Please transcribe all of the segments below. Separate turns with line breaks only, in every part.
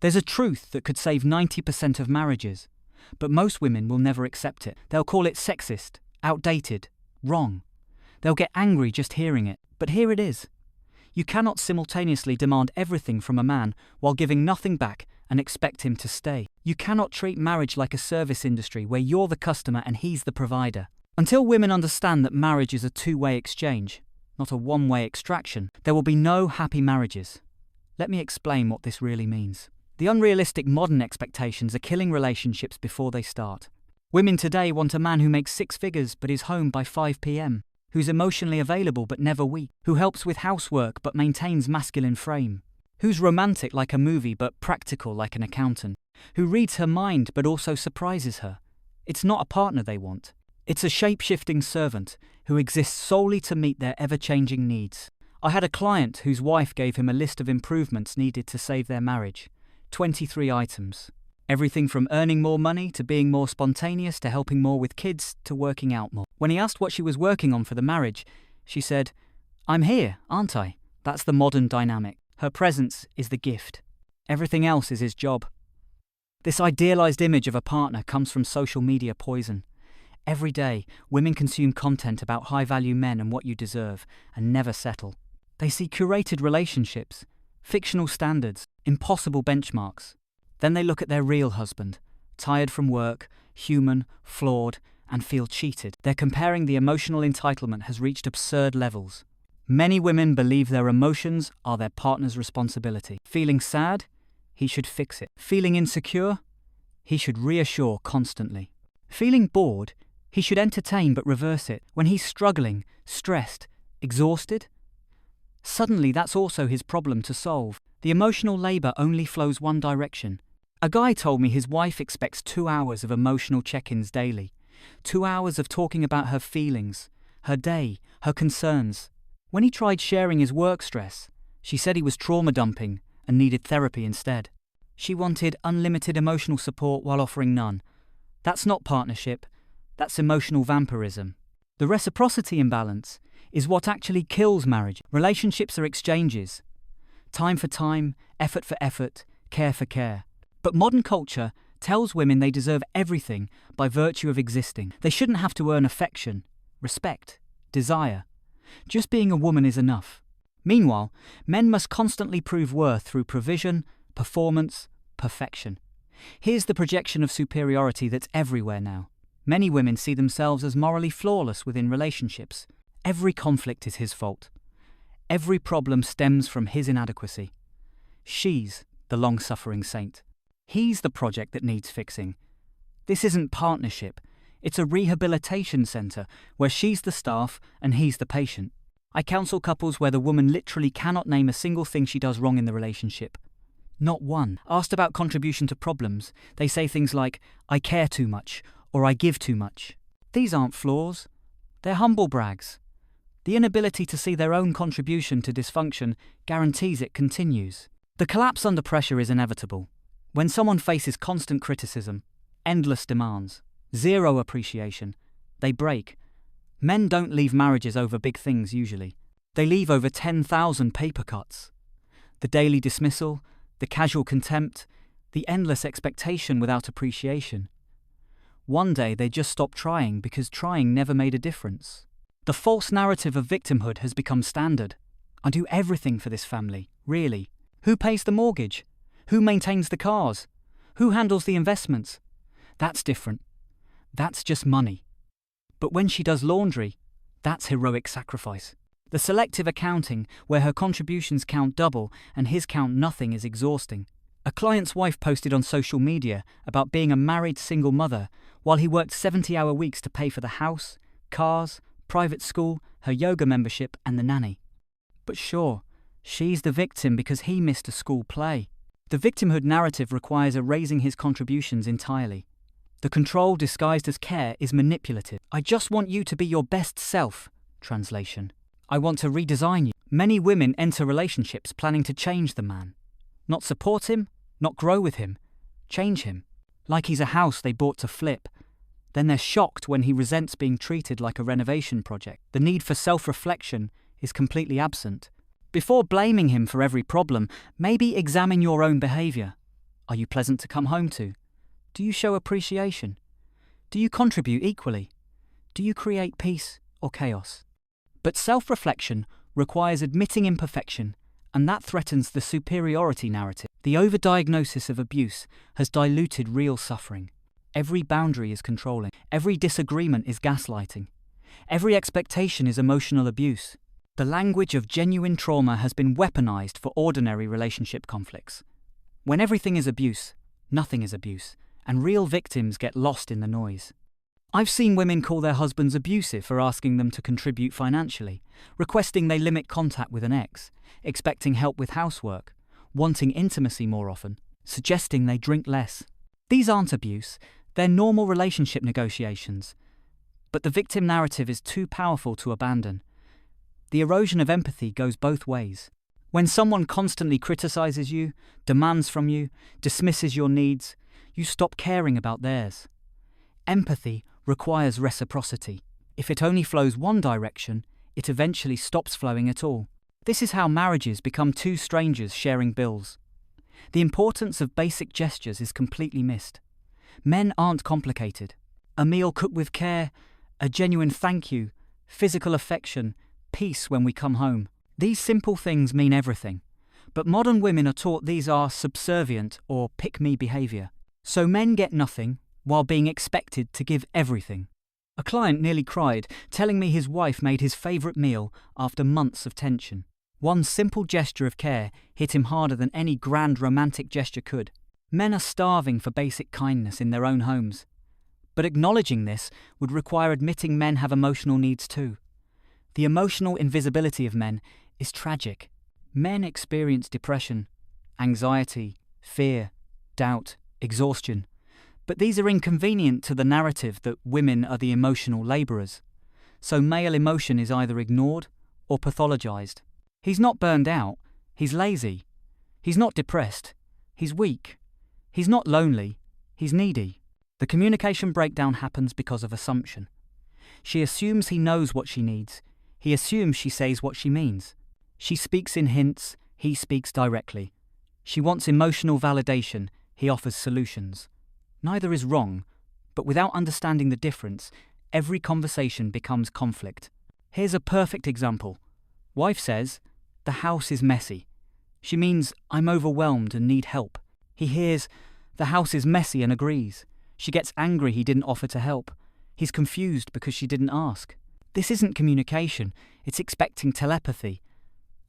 There's a truth that could save 90% of marriages, but most women will never accept it. They'll call it sexist, outdated, wrong. They'll get angry just hearing it, but here it is. You cannot simultaneously demand everything from a man while giving nothing back and expect him to stay. You cannot treat marriage like a service industry where you're the customer and he's the provider. Until women understand that marriage is a two-way exchange, not a one-way extraction, there will be no happy marriages. Let me explain what this really means. The unrealistic modern expectations are killing relationships before they start. Women today want a man who makes 6 figures but is home by 5 p.m, who's emotionally available but never weak, who helps with housework but maintains masculine frame, who's romantic like a movie but practical like an accountant, who reads her mind but also surprises her. It's not a partner they want. It's a shape-shifting servant who exists solely to meet their ever-changing needs. I had a client whose wife gave him a list of improvements needed to save their marriage. 23 items. Everything from earning more money to being more spontaneous to helping more with kids to working out more. When he asked what she was working on for the marriage, she said, "I'm here, aren't I?" That's the modern dynamic. Her presence is the gift. Everything else is his job. This idealized image of a partner comes from social media poison. Every day, women consume content about high-value men and what you deserve, and never settle. They see curated relationships, fictional standards, impossible benchmarks. Then they look at their real husband, tired from work, human, flawed, and feel cheated. They're comparing the emotional entitlement has reached absurd levels. Many women believe their emotions are their partner's responsibility. Feeling sad? He should fix it. Feeling insecure? He should reassure constantly. Feeling bored? He should entertain but reverse it. When he's struggling, stressed, exhausted? Suddenly that's also his problem to solve. The emotional labor only flows one direction. A guy told me his wife expects 2 hours of emotional check-ins daily. 2 hours of talking about her feelings, her day, her concerns. When he tried sharing his work stress, she said he was trauma dumping and needed therapy instead. She wanted unlimited emotional support while offering none. That's not partnership, that's emotional vampirism. The reciprocity imbalance is what actually kills marriage. Relationships are exchanges. Time for time, effort for effort, care for care. But modern culture tells women they deserve everything by virtue of existing. They shouldn't have to earn affection, respect, desire. Just being a woman is enough. Meanwhile, men must constantly prove worth through provision, performance, perfection. Here's the projection of superiority that's everywhere now. Many women see themselves as morally flawless within relationships. Every conflict is his fault. Every problem stems from his inadequacy. She's the long-suffering saint. He's the project that needs fixing. This isn't partnership. It's a rehabilitation center where she's the staff and he's the patient. I counsel couples where the woman literally cannot name a single thing she does wrong in the relationship. Not one. Asked about contribution to problems, they say things like, "I care too much," or "I give too much." These aren't flaws. They're humble brags. The inability to see their own contribution to dysfunction guarantees it continues. The collapse under pressure is inevitable. When someone faces constant criticism, endless demands, zero appreciation, they break. Men don't leave marriages over big things usually. They leave over 10,000 paper cuts. The daily dismissal, the casual contempt, the endless expectation without appreciation. One day they just stop trying because trying never made a difference. The false narrative of victimhood has become standard. I do everything for this family, really. Who pays the mortgage? Who maintains the cars? Who handles the investments? That's different. That's just money. But when she does laundry, that's heroic sacrifice. The selective accounting, where her contributions count double and his count nothing, is exhausting. A client's wife posted on social media about being a married single mother while he worked 70-hour weeks to pay for the house, cars, private school, her yoga membership and the nanny. But sure, she's the victim because he missed a school play. The victimhood narrative requires erasing his contributions entirely. The control disguised as care is manipulative. "I just want you to be your best self." Translation: I want to redesign you. Many women enter relationships planning to change the man. Not support him, not grow with him, change him. Like he's a house they bought to flip. Then they're shocked when he resents being treated like a renovation project. The need for self-reflection is completely absent. Before blaming him for every problem, maybe examine your own behavior. Are you pleasant to come home to? Do you show appreciation? Do you contribute equally? Do you create peace or chaos? But self-reflection requires admitting imperfection, and that threatens the superiority narrative. The overdiagnosis of abuse has diluted real suffering. Every boundary is controlling. Every disagreement is gaslighting. Every expectation is emotional abuse. The language of genuine trauma has been weaponized for ordinary relationship conflicts. When everything is abuse, nothing is abuse, and real victims get lost in the noise. I've seen women call their husbands abusive for asking them to contribute financially, requesting they limit contact with an ex, expecting help with housework, wanting intimacy more often, suggesting they drink less. These aren't abuse, they're normal relationship negotiations. But the victim narrative is too powerful to abandon. The erosion of empathy goes both ways. When someone constantly criticizes you, demands from you, dismisses your needs, you stop caring about theirs. Empathy requires reciprocity. If it only flows one direction, it eventually stops flowing at all. This is how marriages become two strangers sharing bills. The importance of basic gestures is completely missed. Men aren't complicated. A meal cooked with care, a genuine thank you, physical affection, peace when we come home. These simple things mean everything. But modern women are taught these are subservient or pick-me behavior. So men get nothing while being expected to give everything. A client nearly cried, telling me his wife made his favorite meal after months of tension. One simple gesture of care hit him harder than any grand romantic gesture could. Men are starving for basic kindness in their own homes. But acknowledging this would require admitting men have emotional needs too. The emotional invisibility of men is tragic. Men experience depression, anxiety, fear, doubt, exhaustion. But these are inconvenient to the narrative that women are the emotional labourers. So male emotion is either ignored or pathologized. He's not burned out, he's lazy. He's not depressed, he's weak. He's not lonely, he's needy. The communication breakdown happens because of assumption. She assumes he knows what she needs. He assumes she says what she means. She speaks in hints, he speaks directly. She wants emotional validation, he offers solutions. Neither is wrong, but without understanding the difference, every conversation becomes conflict. Here's a perfect example. Wife says, "The house is messy." She means, "I'm overwhelmed and need help." He hears, "The house is messy," and agrees. She gets angry he didn't offer to help. He's confused because she didn't ask. This isn't communication, it's expecting telepathy.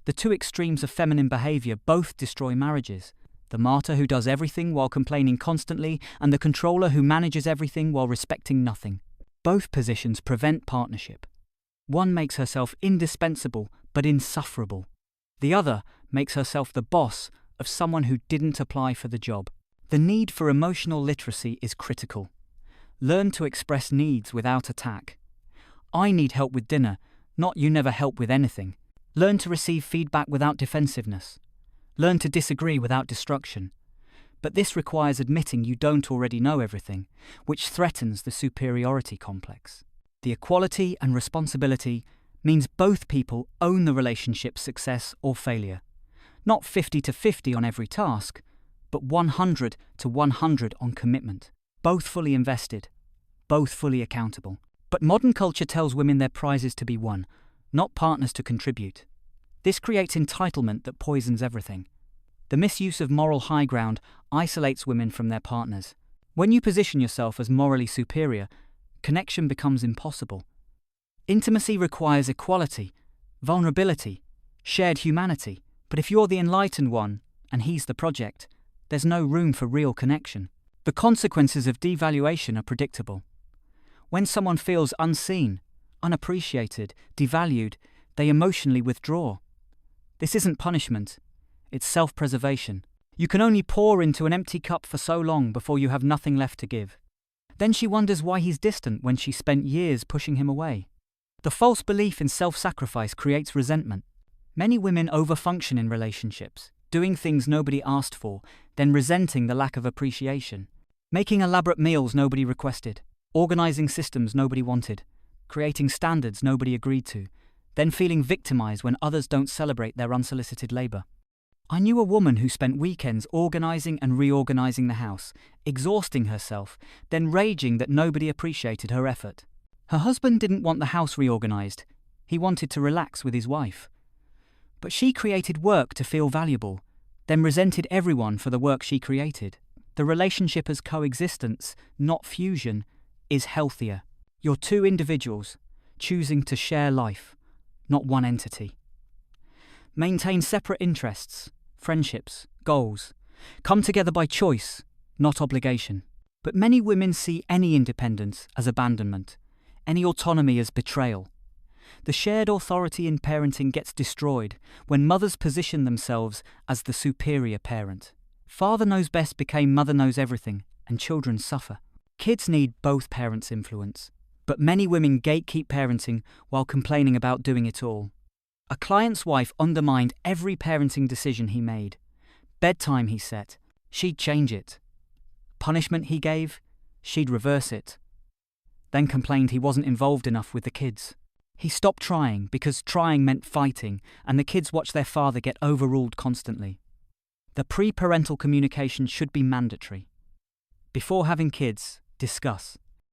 The two extremes of feminine behavior both destroy marriages. The martyr who does everything while complaining constantly, and the controller who manages everything while respecting nothing. Both positions prevent partnership. One makes herself indispensable but insufferable. The other makes herself the boss of someone who didn't apply for the job. The need for emotional literacy is critical. Learn to express needs without attack. I need help with dinner, not you never help with anything. Learn to receive feedback without defensiveness. Learn to disagree without destruction. But this requires admitting you don't already know everything, which threatens the superiority complex. The equality and responsibility means both people own the relationship's success or failure. Not 50-50 on every task, but 100-100 on commitment. Both fully invested, both fully accountable. But modern culture tells women their prize is to be won, not partners to contribute. This creates entitlement that poisons everything. The misuse of moral high ground isolates women from their partners. When you position yourself as morally superior, connection becomes impossible. Intimacy requires equality, vulnerability, shared humanity. But if you're the enlightened one, and he's the project, there's no room for real connection. The consequences of devaluation are predictable. When someone feels unseen, unappreciated, devalued, they emotionally withdraw. This isn't punishment, it's self-preservation. You can only pour into an empty cup for so long before you have nothing left to give. Then she wonders why he's distant when she spent years pushing him away. The false belief in self-sacrifice creates resentment. Many women overfunction in relationships, doing things nobody asked for, then resenting the lack of appreciation. Making elaborate meals nobody requested, organizing systems nobody wanted, creating standards nobody agreed to, then feeling victimized when others don't celebrate their unsolicited labor. I knew a woman who spent weekends organizing and reorganizing the house, exhausting herself, then raging that nobody appreciated her effort. Her husband didn't want the house reorganized. He wanted to relax with his wife. But she created work to feel valuable, then resented everyone for the work she created. The relationship as coexistence, not fusion, is healthier. You're two individuals, choosing to share life, not one entity. Maintain separate interests, friendships, goals. Come together by choice, not obligation. But many women see any independence as abandonment, any autonomy as betrayal. The shared authority in parenting gets destroyed when mothers position themselves as the superior parent. Father knows best became mother knows everything, and children suffer. Kids need both parents' influence, but many women gatekeep parenting while complaining about doing it all. A client's wife undermined every parenting decision he made. Bedtime he set, she'd change it. Punishment he gave, she'd reverse it. Then complained he wasn't involved enough with the kids. He stopped trying because trying meant fighting, and the kids watch their father get overruled constantly. The pre-parental communication should be mandatory. Before having kids, discuss.